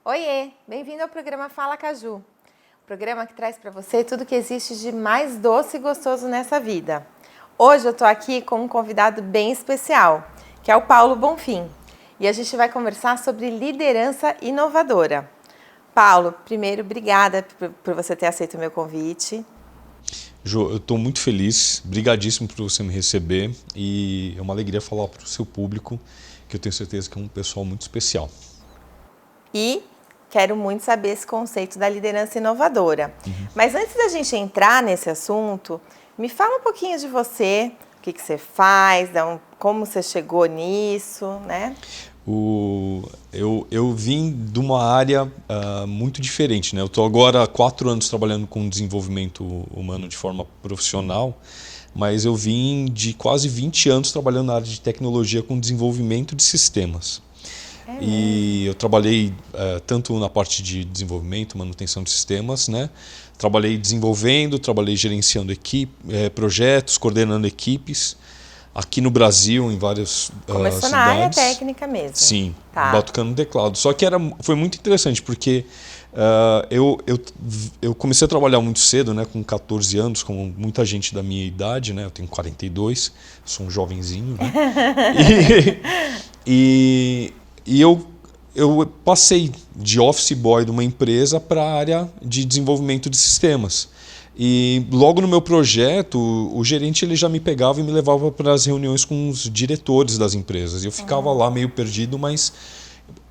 Oiê, bem-vindo ao programa Fala Caju, o programa que traz para você tudo que existe de mais doce e gostoso nessa vida. Hoje eu estou aqui com um convidado bem especial, que é o Paulo Bonfim, e a gente vai conversar sobre liderança inovadora. Paulo, primeiro, obrigada por você ter aceito o meu convite. Jo, eu estou muito feliz, brigadíssimo por você me receber e é uma alegria falar para o seu público que eu tenho certeza que é um pessoal muito especial. E quero muito saber esse conceito da liderança inovadora. Mas antes da gente entrar nesse assunto, me fala um pouquinho de você, o que você faz, como você chegou nisso, né? Eu vim de uma área muito diferente, né? Eu estou agora há 4 anos trabalhando com desenvolvimento humano de forma profissional, mas eu vim de quase 20 anos trabalhando na área de tecnologia com desenvolvimento de sistemas. E eu trabalhei tanto na parte de desenvolvimento, manutenção de sistemas, né? Trabalhei desenvolvendo, trabalhei gerenciando projetos, coordenando equipes. Aqui no Brasil, em várias Começou cidades. na área técnica mesmo. Sim, Tá. batucando teclado. Só que foi muito interessante, porque eu comecei a trabalhar muito cedo, né, com 14 anos, como muita gente da minha idade, né, eu tenho 42, sou um jovenzinho, né? E eu passei de office boy de uma empresa para a área de desenvolvimento de sistemas. E logo no meu projeto, o gerente ele já me pegava e me levava para as reuniões com os diretores das empresas. Eu ficava lá meio perdido, mas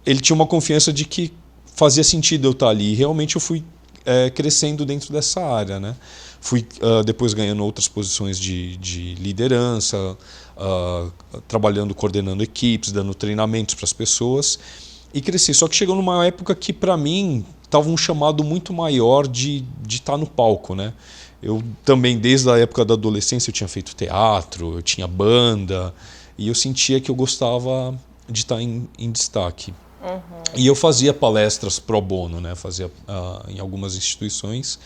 ele tinha uma confiança de que fazia sentido eu estar ali. E realmente eu fui crescendo dentro dessa área, né? Fui depois ganhando outras posições de liderança, trabalhando, coordenando equipes, dando treinamentos para as pessoas e cresci. Só que chegou numa época que para mim estava um chamado muito maior de estar no palco, né? Eu também, desde a época da adolescência, eu tinha feito teatro, eu tinha banda e eu sentia que eu gostava de estar em destaque. E eu fazia palestras pro bono, né? Fazia em algumas instituições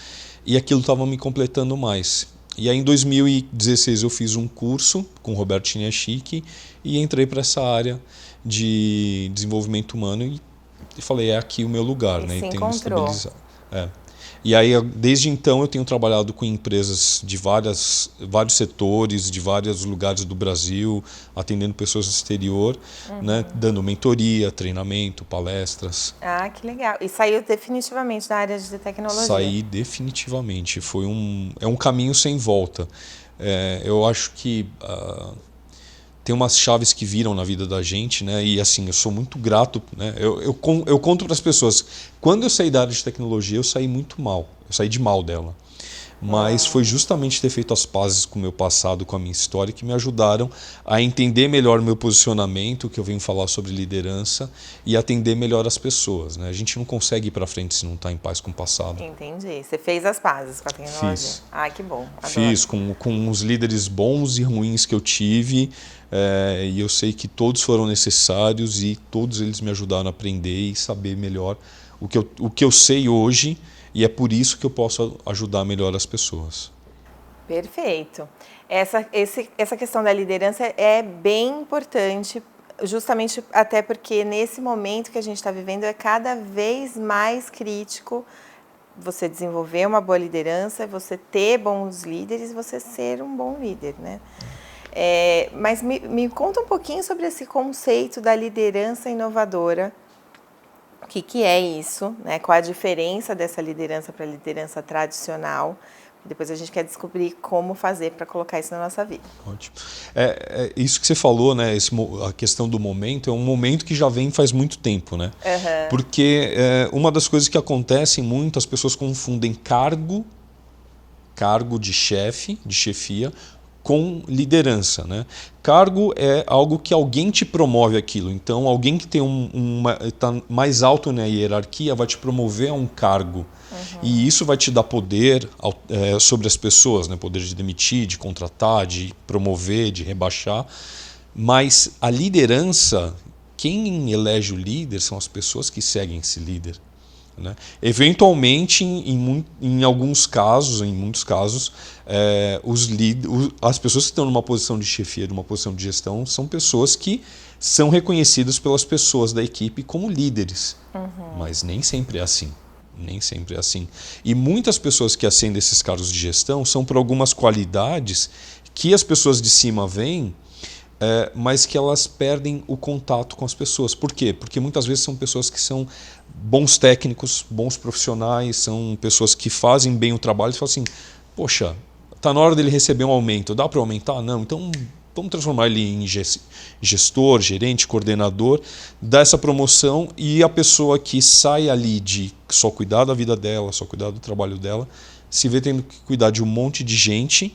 e aquilo estava me completando mais. E aí em 2016 eu fiz um curso com o Roberto Chiniachiki e entrei para essa área de desenvolvimento humano e falei, é aqui o meu lugar, né? Se E tenho me encontrou. estabilizado. E aí, desde então, eu tenho trabalhado com empresas de vários setores, de vários lugares do Brasil, atendendo pessoas do exterior, né? Dando mentoria, treinamento, palestras. Ah, que legal. E saiu definitivamente da área de tecnologia. Saí definitivamente. É um caminho sem volta. Eu acho que tem umas chaves que viram na vida da gente, né? E assim, eu sou muito grato, né? Eu conto para as pessoas, quando eu saí da área de tecnologia, eu saí muito mal. Eu saí de mal dela. Mas foi justamente ter feito as pazes com o meu passado, com a minha história, que me ajudaram a entender melhor o meu posicionamento, que eu venho falar sobre liderança, e atender melhor as pessoas, né? A gente não consegue ir para frente se não está em paz com o passado. Entendi. Você fez as pazes com a tecnologia. Fiz. Ah, que bom. Adoro. Fiz com os líderes bons e ruins que eu tive, e eu sei que todos foram necessários e todos eles me ajudaram a aprender e saber melhor o que eu sei hoje, e é por isso que eu posso ajudar melhor as pessoas. Perfeito. Essa questão da liderança é bem importante, justamente até porque nesse momento que a gente está vivendo é cada vez mais crítico você desenvolver uma boa liderança, você ter bons líderes, você ser um bom líder, né? Mas me conta um pouquinho sobre esse conceito da liderança inovadora. O que é isso, né? Qual a diferença dessa liderança para a liderança tradicional? Depois a gente quer descobrir como fazer para colocar isso na nossa vida. Ótimo. Isso que você falou, né? A questão do momento é um momento que já vem faz muito tempo, né? Porque uma das coisas que acontecem muito, as pessoas confundem cargo de chefe, de chefia, com liderança, né? Cargo é algo que alguém te promove aquilo. Então, alguém que tem tá mais alto na hierarquia vai te promover a um cargo. E isso vai te dar poder sobre as pessoas, né? Poder de demitir, de contratar, de promover, de rebaixar. Mas a liderança, quem elege o líder são as pessoas que seguem esse líder. né? Eventualmente, em alguns casos, em muitos casos, as pessoas que estão numa posição de chefia, numa posição de gestão, são pessoas que são reconhecidas pelas pessoas da equipe como líderes. Mas nem sempre é assim. Nem sempre é assim. E muitas pessoas que ascendem esses cargos de gestão são por algumas qualidades que as pessoas de cima veem, mas que elas perdem o contato com as pessoas. Por quê? Porque muitas vezes são pessoas que são bons técnicos, bons profissionais, são pessoas que fazem bem o trabalho e falam assim, poxa, está na hora dele receber um aumento, dá para aumentar? Não, então vamos transformar ele em gestor, gerente, coordenador, dar essa promoção, e a pessoa que sai ali de só cuidar da vida dela, só cuidar do trabalho dela, se vê tendo que cuidar de um monte de gente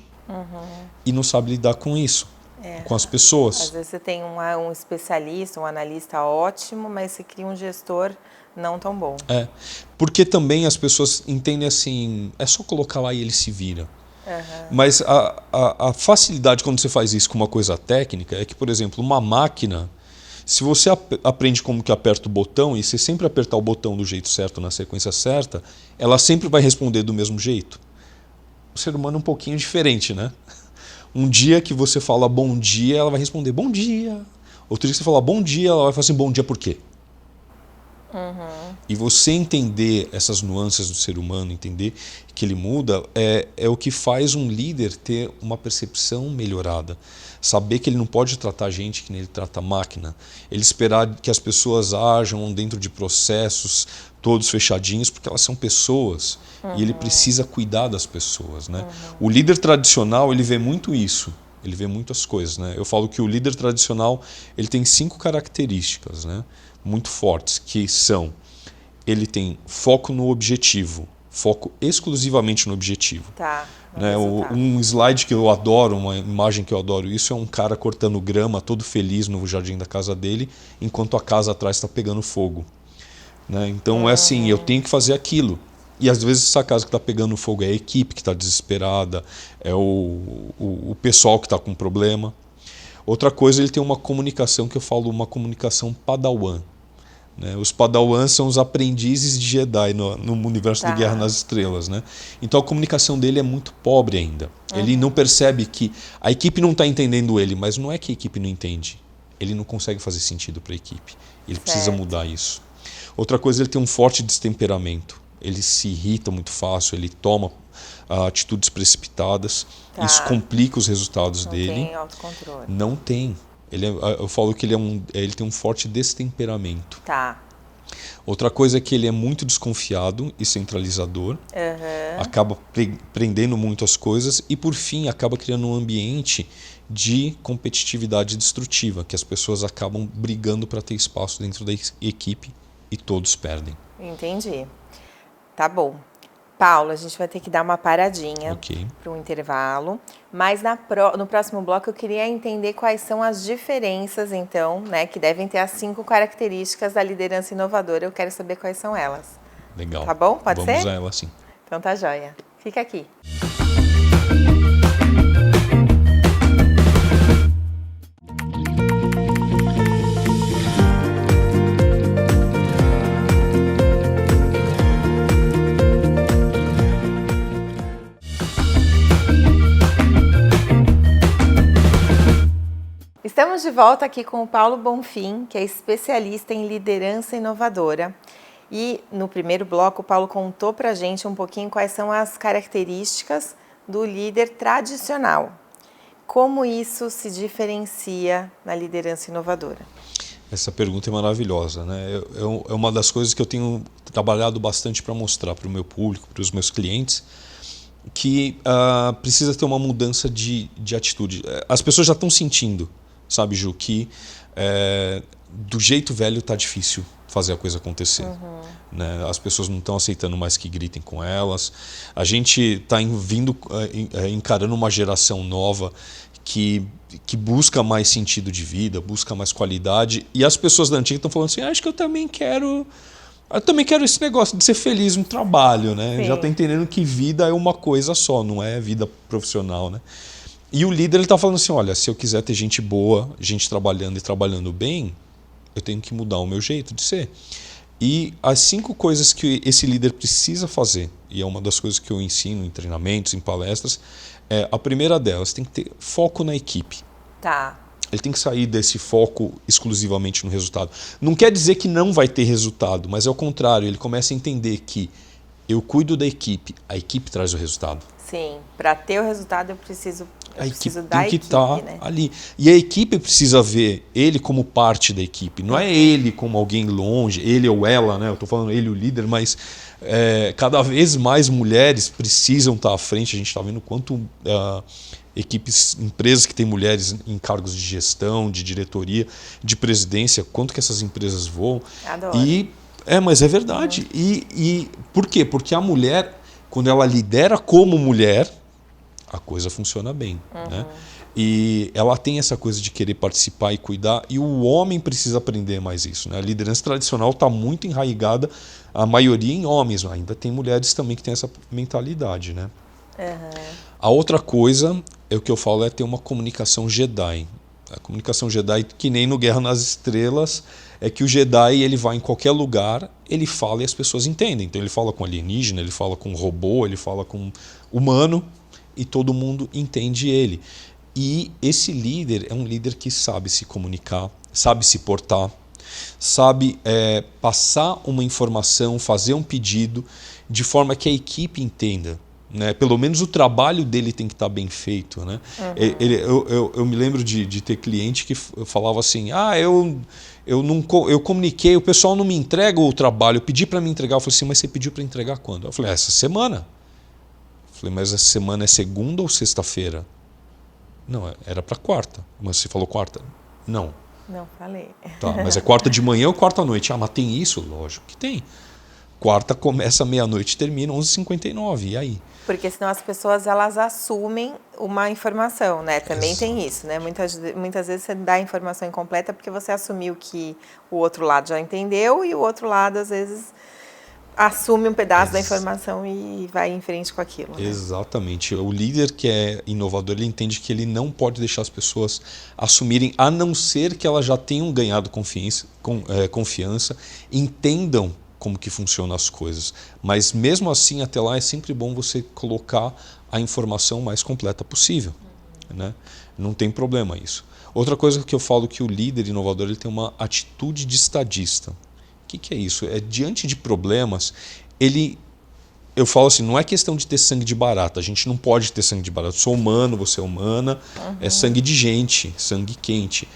e não sabe lidar com isso, com as pessoas. Às vezes você tem um especialista, um analista ótimo, mas você cria um gestor não tão bom. Porque também as pessoas entendem assim, é só colocar lá e ele se vira. Mas a facilidade quando você faz isso com uma coisa técnica é que, por exemplo, uma máquina, se você aprende como que aperta o botão e você sempre apertar o botão do jeito certo, na sequência certa, ela sempre vai responder do mesmo jeito. O ser humano é um pouquinho diferente, né? Um dia que você fala bom dia, ela vai responder bom dia. Outro dia que você fala bom dia, ela vai falar assim, bom dia por quê? E você entender essas nuances do ser humano, entender que ele muda, é o que faz um líder ter uma percepção melhorada. Saber que ele não pode tratar a gente que nem ele trata a máquina. Ele esperar que as pessoas ajam dentro de processos todos fechadinhos, porque elas são pessoas e ele precisa cuidar das pessoas, né? O líder tradicional, ele vê muito isso. Ele vê muitas coisas, né? Eu falo que o líder tradicional, ele tem 5 características, né, muito fortes, que são: ele tem foco no objetivo, foco exclusivamente no objetivo. Né? Um slide que eu adoro, uma imagem que eu adoro, isso é um cara cortando grama, todo feliz no jardim da casa dele, enquanto a casa atrás está pegando fogo. Né? Então é assim, eu tenho que fazer aquilo. E às vezes essa casa que está pegando fogo é a equipe que está desesperada, é o pessoal que está com problema. Outra coisa, ele tem uma comunicação que eu falo, uma comunicação padawan. Né? Os padawans são os aprendizes de Jedi no universo de Guerra nas Estrelas. Né? Então a comunicação dele é muito pobre ainda. Ele não percebe que a equipe não está entendendo ele, mas não é que a equipe não entende. Ele não consegue fazer sentido para a equipe. Ele precisa mudar isso. Outra coisa, ele tem um forte destemperamento. Ele se irrita muito fácil, ele toma atitudes precipitadas. Isso complica os resultados dele. Não tem autocontrole. Não tem. Eu falo que ele tem um forte destemperamento. Outra coisa é que ele é muito desconfiado e centralizador. Acaba prendendo muito as coisas e, por fim, acaba criando um ambiente de competitividade destrutiva, que as pessoas acabam brigando para ter espaço dentro da equipe e todos perdem. Entendi. Tá bom. Paulo, a gente vai ter que dar uma paradinha para um intervalo, mas no próximo bloco eu queria entender quais são as diferenças, então, né, que devem ter as 5 características da liderança inovadora. Eu quero saber quais são elas. Legal. Tá bom? Pode ser? Vamos a elas, sim. Então tá joia. Fica aqui. Estamos de volta aqui com o Paulo Bonfim, que é especialista em liderança inovadora. E no primeiro bloco, o Paulo contou pra gente um pouquinho quais são as características do líder tradicional. Como isso se diferencia na liderança inovadora? Essa pergunta é maravilhosa, né? É uma das coisas que eu tenho trabalhado bastante para mostrar para o meu público, para os meus clientes, que precisa ter uma mudança de atitude. As pessoas já estão sentindo, sabe, Ju, que do jeito velho está difícil fazer a coisa acontecer. Né? As pessoas não estão aceitando mais que gritem com elas. A gente está encarando uma geração nova que busca mais sentido de vida, busca mais qualidade. E as pessoas da antiga estão falando assim, acho que eu também quero esse negócio de ser feliz no trabalho. Né? Já está entendendo que vida é uma coisa só, não é vida profissional. Né? E o líder está falando assim, olha, se eu quiser ter gente boa, gente trabalhando e trabalhando bem, eu tenho que mudar o meu jeito de ser. E as 5 coisas que esse líder precisa fazer, e é uma das coisas que eu ensino em treinamentos, em palestras, a primeira delas, tem que ter foco na equipe. Tá. Ele tem que sair desse foco exclusivamente no resultado. Não quer dizer que não vai ter resultado, mas é o contrário, ele começa a entender que eu cuido da equipe, a equipe traz o resultado. Sim, para ter o resultado eu preciso da equipe, tem que estar ali. E a equipe precisa ver ele como parte da equipe. Não é ele como alguém longe, ele ou ela, né? Eu estou falando ele, o líder, mas cada vez mais mulheres precisam estar à frente. A gente está vendo quanto equipes, empresas que têm mulheres em cargos de gestão, de diretoria, de presidência, quanto que essas empresas voam. Adoro. Mas é verdade. E por quê? Porque a mulher, quando ela lidera como mulher, a coisa funciona bem. Né? E ela tem essa coisa de querer participar e cuidar, e o homem precisa aprender mais isso. Né? A liderança tradicional está muito enraigada, a maioria em homens, ainda tem mulheres também que têm essa mentalidade. Né? A outra coisa, o que eu falo, é ter uma comunicação Jedi. A comunicação Jedi, que nem no Guerra nas Estrelas, é que o Jedi ele vai em qualquer lugar, ele fala e as pessoas entendem. Então ele fala com alienígena, ele fala com robô, ele fala com humano e todo mundo entende ele. E esse líder é um líder que sabe se comunicar, sabe se portar, sabe passar uma informação, fazer um pedido de forma que a equipe entenda. Né? Pelo menos o trabalho dele tem que estar bem feito. Né? Eu me lembro de ter cliente que falava assim, eu comuniquei, o pessoal não me entrega o trabalho, eu pedi para me entregar. Eu falei assim, mas você pediu para entregar quando? Eu falei, essa semana. Eu falei, mas essa semana é segunda ou sexta-feira? Não, era para quarta. Mas você falou quarta? Não. Não falei. Tá, mas é quarta de manhã ou quarta à noite? Mas tem isso? Lógico que tem. Quarta começa meia-noite e termina 11h59. E aí? Porque senão as pessoas elas assumem uma informação, né? Também tem isso, né? Muitas vezes você dá a informação incompleta porque você assumiu que o outro lado já entendeu e o outro lado às vezes assume um pedaço da informação e vai em frente com aquilo. Né? Exatamente. O líder que é inovador, ele entende que ele não pode deixar as pessoas assumirem, a não ser que elas já tenham ganhado confiança, entendam como que funcionam as coisas. Mas mesmo assim, até lá, é sempre bom você colocar a informação mais completa possível. Né? Não tem problema isso. Outra coisa que eu falo que o líder inovador ele tem uma atitude de estadista. O que é isso? Diante de problemas, eu falo assim, não é questão de ter sangue de barata. A gente não pode ter sangue de barata. Eu sou humano, você é humana. É sangue de gente, sangue quente.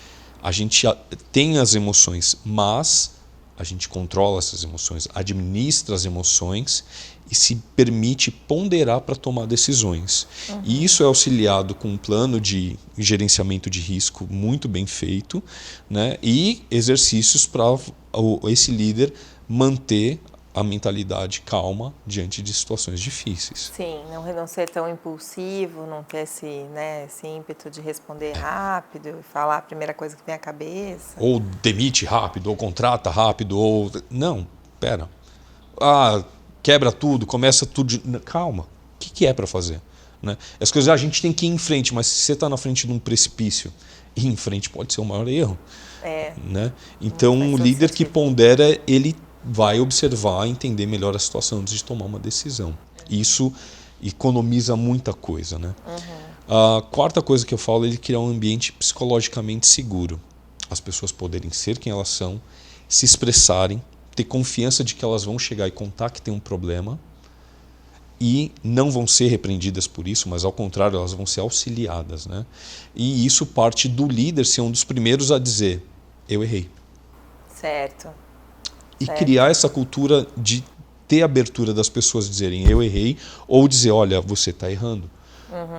A gente tem as emoções, mas a gente controla essas emoções, administra as emoções e se permite ponderar para tomar decisões. E isso é auxiliado com um plano de gerenciamento de risco muito bem feito, né? E exercícios para esse líder manter a mentalidade calma diante de situações difíceis. Sim, não ser tão impulsivo, não ter esse ímpeto de responder rápido e falar a primeira coisa que vem à cabeça. Ou demite rápido, ou contrata rápido, ou... Não, pera. Quebra tudo, começa tudo... Calma, o que é para fazer? Né? As coisas a gente tem que ir em frente, mas se você está na frente de um precipício, ir em frente pode ser o maior erro. Né? Então, o líder que pondera, ele vai observar, entender melhor a situação antes de tomar uma decisão. Isso economiza muita coisa. Né? A quarta coisa que eu falo é ele criar um ambiente psicologicamente seguro. As pessoas poderem ser quem elas são, se expressarem, ter confiança de que elas vão chegar e contar que tem um problema e não vão ser repreendidas por isso, mas ao contrário, elas vão ser auxiliadas. Né? E isso parte do líder ser um dos primeiros a dizer, eu errei. Certo. E criar essa cultura de ter abertura das pessoas dizerem eu errei ou dizer, olha, você está errando.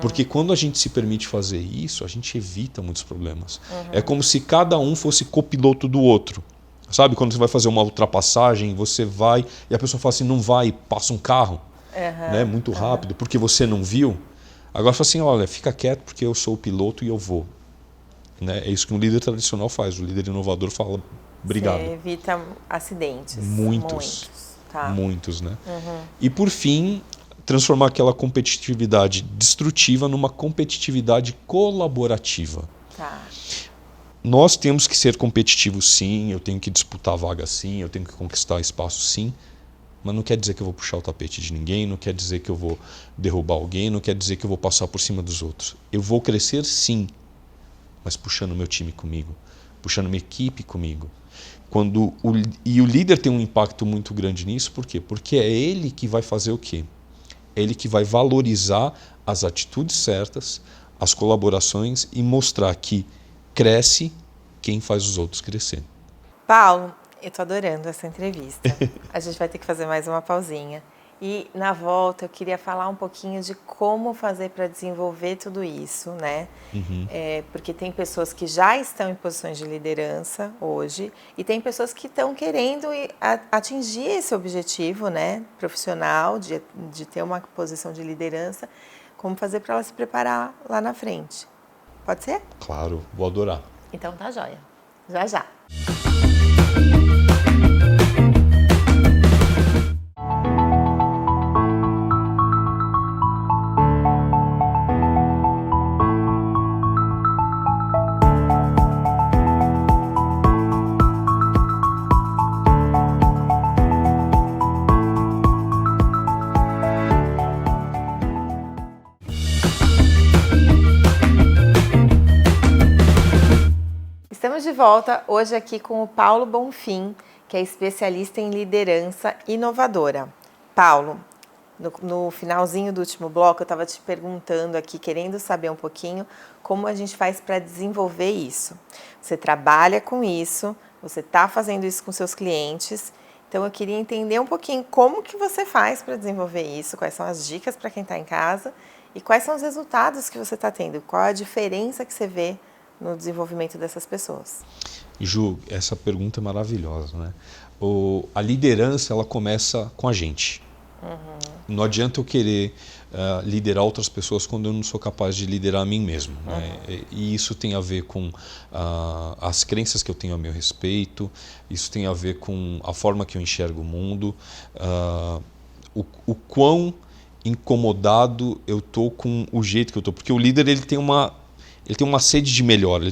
Porque quando a gente se permite fazer isso, a gente evita muitos problemas. É como se cada um fosse copiloto do outro. Sabe, quando você vai fazer uma ultrapassagem, você vai e a pessoa fala assim, não vai, passa um carro né, muito rápido, porque você não viu. Agora fala assim, olha, fica quieto porque eu sou o piloto e eu vou. Né? É isso que um líder tradicional faz. O líder inovador fala, obrigado. Você evita acidentes. Muitos. Tá. Muitos, né? E por fim, transformar aquela competitividade destrutiva numa competitividade colaborativa. Tá. nós temos que ser competitivos sim, eu tenho que disputar vaga sim, eu tenho que conquistar espaço sim, mas não quer dizer que eu vou puxar o tapete de ninguém, não quer dizer que eu vou derrubar alguém, não quer dizer que eu vou passar por cima dos outros. Eu vou crescer sim, mas puxando meu time comigo, puxando minha equipe comigo. E o líder tem um impacto muito grande nisso, por quê? Porque é ele que vai fazer o quê? É ele que vai valorizar as atitudes certas, as colaborações e mostrar que cresce quem faz os outros crescer. Paulo, eu tô adorando essa entrevista. A gente vai ter que fazer mais uma pausinha. E na volta eu queria falar um pouquinho de como fazer para desenvolver tudo isso, né? Porque tem pessoas que já estão em posições de liderança hoje e tem pessoas que estão querendo atingir esse objetivo, né, profissional, de ter uma posição de liderança. Como fazer para ela se preparar lá na frente. Pode ser? Claro, vou adorar. Então tá joia. Já já. Estamos de volta hoje aqui com o Paulo Bonfim, que é especialista em liderança inovadora. Paulo, no finalzinho do último bloco eu estava te perguntando aqui, querendo saber um pouquinho como a gente faz para desenvolver isso. Você trabalha com isso, você está fazendo isso com seus clientes, então eu queria entender um pouquinho como que você faz para desenvolver isso, quais são as dicas para quem está em casa e quais são os resultados que você está tendo, qual a diferença que você vê no desenvolvimento dessas pessoas. Ju, essa pergunta é maravilhosa, né? A liderança, ela começa com a gente. Não adianta eu querer liderar outras pessoas quando eu não sou capaz de liderar a mim mesmo. Né? E isso tem a ver com as crenças que eu tenho a meu respeito, isso tem a ver com a forma que eu enxergo o mundo, o quão incomodado eu tô com o jeito que eu tô. Porque o líder, ele tem uma sede de melhora, ele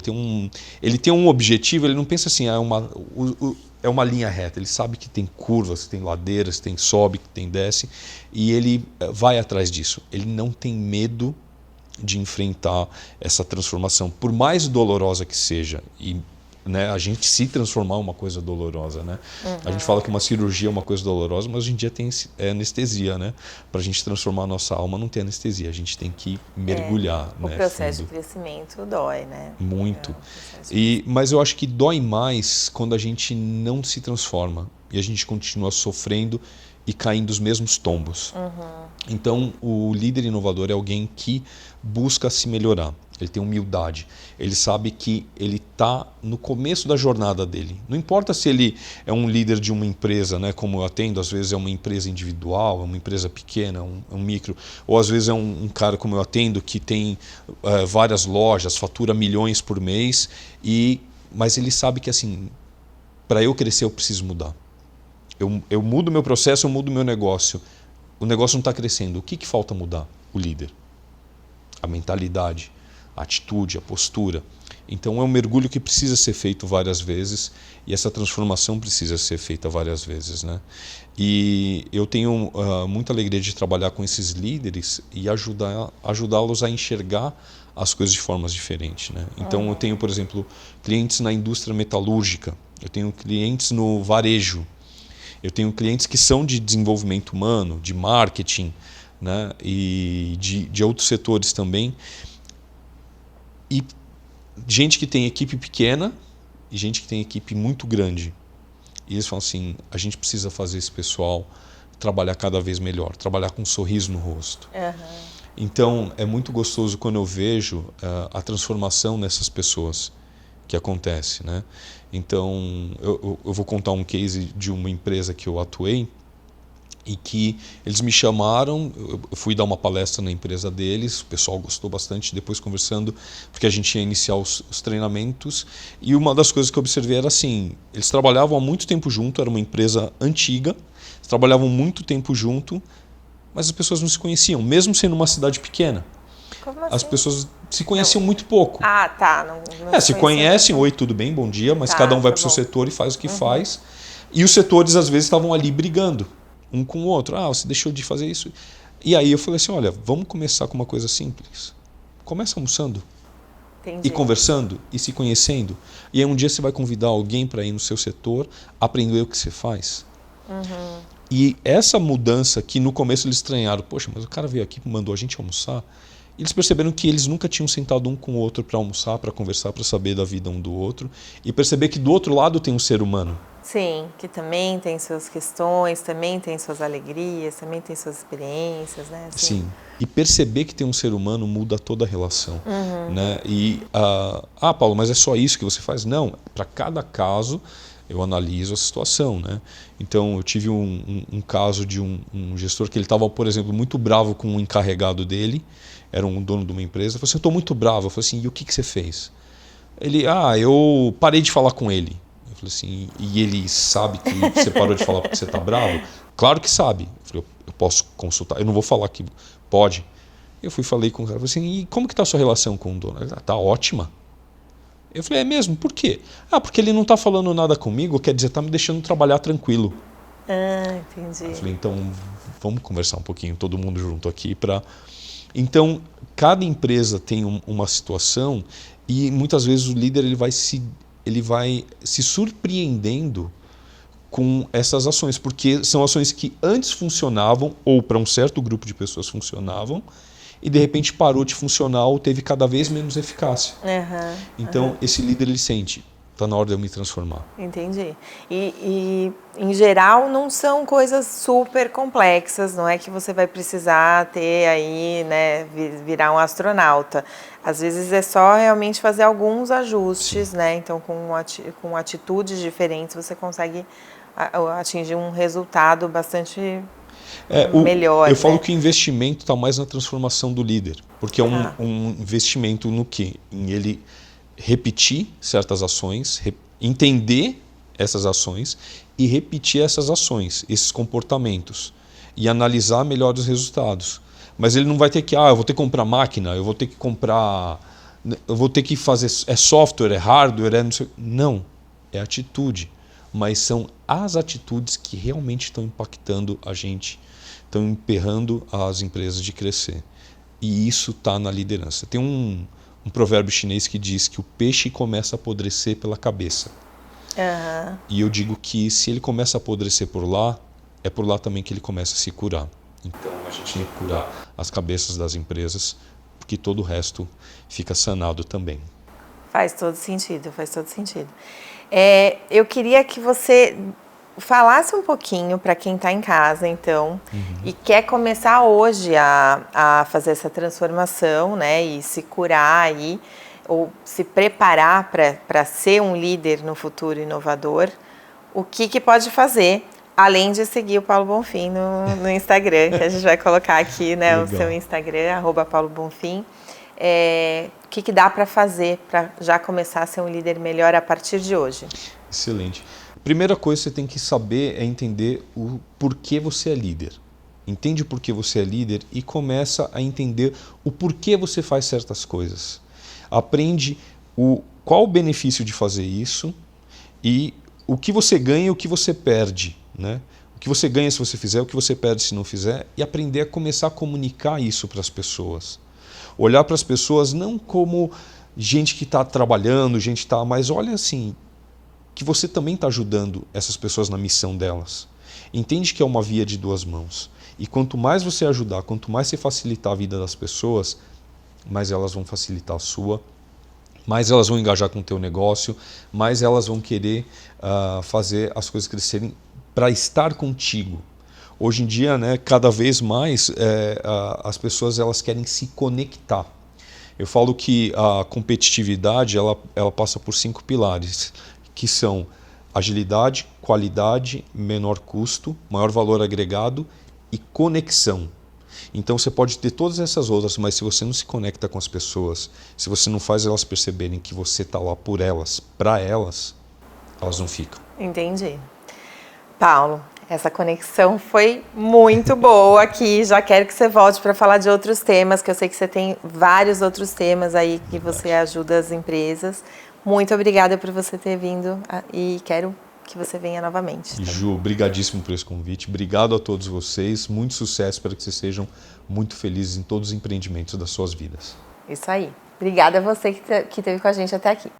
tem um objetivo, ele não pensa assim, é uma linha reta, ele sabe que tem curvas, que tem ladeiras, que tem sobe, que tem desce, e ele vai atrás disso. Ele não tem medo de enfrentar essa transformação, por mais dolorosa que seja, e né, a gente se transformar é uma coisa dolorosa, né? A gente fala que uma cirurgia é uma coisa dolorosa, mas hoje em dia tem anestesia, né? Para a gente transformar a nossa alma não tem anestesia, a gente tem que mergulhar. O processo de crescimento dói, né? Muito. Mas eu acho que dói mais quando a gente não se transforma e a gente continua sofrendo e caindo dos mesmos tombos. Então, o líder inovador é alguém que busca se melhorar. Ele tem humildade, ele sabe que ele está no começo da jornada dele. Não importa se ele é um líder de uma empresa, né, como eu atendo, às vezes é uma empresa individual, é uma empresa pequena, um micro, ou às vezes é um cara como eu atendo que tem várias lojas, fatura milhões por mês, mas ele sabe que assim, para eu crescer eu preciso mudar. Eu mudo meu processo, eu mudo meu negócio. O negócio não está crescendo. O que falta mudar? O líder. A mentalidade, a atitude, a postura. Então é um mergulho que precisa ser feito várias vezes e essa transformação precisa ser feita várias vezes, né? E eu tenho muita alegria de trabalhar com esses líderes e ajudá-los a enxergar as coisas de formas diferentes, né? Então eu tenho, por exemplo, clientes na indústria metalúrgica, eu tenho clientes no varejo, eu tenho clientes que são de desenvolvimento humano, de marketing, né? E de outros setores também. E gente que tem equipe pequena e gente que tem equipe muito grande. E eles falam assim, a gente precisa fazer esse pessoal trabalhar cada vez melhor, trabalhar com um sorriso no rosto. Então, é muito gostoso quando eu vejo a transformação nessas pessoas que acontece, né? Então, eu vou contar um case de uma empresa que eu atuei e que eles me chamaram, eu fui dar uma palestra na empresa deles, o pessoal gostou bastante, depois conversando, porque a gente ia iniciar os treinamentos, e uma das coisas que eu observei era assim, eles trabalhavam há muito tempo junto, era uma empresa antiga, trabalhavam muito tempo junto, mas as pessoas não se conheciam, mesmo sendo uma cidade pequena. Como as assim? pessoas se conheciam muito pouco. Ah, tá. Não Se conhecem, oi, tudo bem, bom dia, mas Tá, cada um vai tá para o seu bom. setor e faz o que faz. E os setores, às vezes, estavam ali brigando um com o outro. Ah, você deixou de fazer isso. E aí eu falei assim, olha, vamos começar com uma coisa simples. Começa almoçando. E Entendi. conversando, e se conhecendo. E aí um dia você vai convidar alguém para ir no seu setor, aprender o que você faz. E essa mudança que no começo eles estranharam, poxa, mas o cara veio aqui e mandou a gente almoçar. Eles perceberam que eles nunca tinham sentado um com o outro para almoçar, para conversar, para saber da vida um do outro. E perceber que do outro lado tem um ser humano. Sim, que também tem suas questões, também tem suas alegrias, também tem suas experiências, né? Assim. Sim. E perceber que tem um ser humano muda toda a relação. Né? E, Paulo, mas é só isso que você faz? Não, para cada caso eu analiso a situação. Né? Então, eu tive um caso de um gestor que ele estava, por exemplo, muito bravo com um encarregado dele, era um dono de uma empresa. Eu falei assim, eu estou muito bravo. Eu falei assim, e o que você fez? Ele, eu parei de falar com ele. Eu falei assim, e ele sabe que você parou de falar porque você está bravo? Claro que sabe. Eu falei, eu posso consultar, eu não vou falar que pode. Eu falei com o cara, falei assim, e como que está a sua relação com o dono? Ele, tá ótima. Eu falei, é mesmo? Por quê? Porque ele não está falando nada comigo, quer dizer, está me deixando trabalhar tranquilo. Entendi. Eu falei, então vamos conversar um pouquinho, todo mundo junto aqui para... Então, cada empresa tem uma situação e muitas vezes o líder ele vai se surpreendendo com essas ações, porque são ações que antes funcionavam ou para um certo grupo de pessoas funcionavam e de repente parou de funcionar ou teve cada vez menos eficácia. Então, esse líder ele sente, está na hora de eu me transformar. Entendi. E, em geral, não são coisas super complexas, não é que você vai precisar ter aí, né, virar um astronauta. Às vezes é só realmente fazer alguns ajustes, Sim. né? Então, com atitudes diferentes, você consegue atingir um resultado bastante melhor. Eu falo né? que o investimento está mais na transformação do líder, porque é um investimento no quê? Em ele repetir certas ações, entender essas ações e repetir essas ações, esses comportamentos e analisar melhor os resultados. Mas ele não vai ter que, eu vou ter que comprar máquina, eu vou ter que fazer, é software, é hardware, não sei. Não, é atitude. Mas são as atitudes que realmente estão impactando a gente, estão emperrando as empresas de crescer. E isso está na liderança. Tem um provérbio chinês que diz que o peixe começa a apodrecer pela cabeça. E eu digo que se ele começa a apodrecer por lá, é por lá também que ele começa a se curar. Então a gente tem que curar as cabeças das empresas, porque todo o resto fica sanado também. Faz todo sentido, faz todo sentido. Eu queria que você falasse um pouquinho para quem está em casa, então, e quer começar hoje a fazer essa transformação, né, e se curar aí, ou se preparar para ser um líder no futuro inovador, o que pode fazer, além de seguir o Paulo Bonfim no Instagram, que a gente vai colocar aqui, né, o seu Instagram, @paulobonfim. O que dá para fazer para já começar a ser um líder melhor a partir de hoje? Excelente. Primeira coisa que você tem que saber é entender o porquê você é líder. Entende o porquê você é líder e começa a entender o porquê você faz certas coisas. Aprende qual o benefício de fazer isso e o que você ganha e o que você perde. Né? O que você ganha se você fizer, o que você perde se não fizer, e aprender a começar a comunicar isso para as pessoas. Olhar para as pessoas não como gente que está trabalhando, mas olha assim, que você também está ajudando essas pessoas na missão delas. Entende que é uma via de duas mãos. E quanto mais você ajudar, quanto mais você facilitar a vida das pessoas, mais elas vão facilitar a sua, mais elas vão engajar com o teu negócio, mais elas vão querer fazer as coisas crescerem para estar contigo. Hoje em dia, né, cada vez mais as pessoas elas querem se conectar. Eu falo que a competitividade ela passa por 5 pilares, que são agilidade, qualidade, menor custo, maior valor agregado e conexão. Então você pode ter todas essas outras, mas se você não se conecta com as pessoas, se você não faz elas perceberem que você está lá por elas, para elas, elas não ficam. Entendi. Paulo, Essa conexão foi muito boa aqui. Já quero que você volte para falar de outros temas, que eu sei que você tem vários outros temas aí que você ajuda as empresas. Muito obrigada por você ter vindo e quero que você venha novamente. Ju, brigadíssimo por esse convite. Obrigado a todos vocês. Muito sucesso para que vocês sejam muito felizes em todos os empreendimentos das suas vidas. Isso aí. Obrigada a você que esteve com a gente até aqui.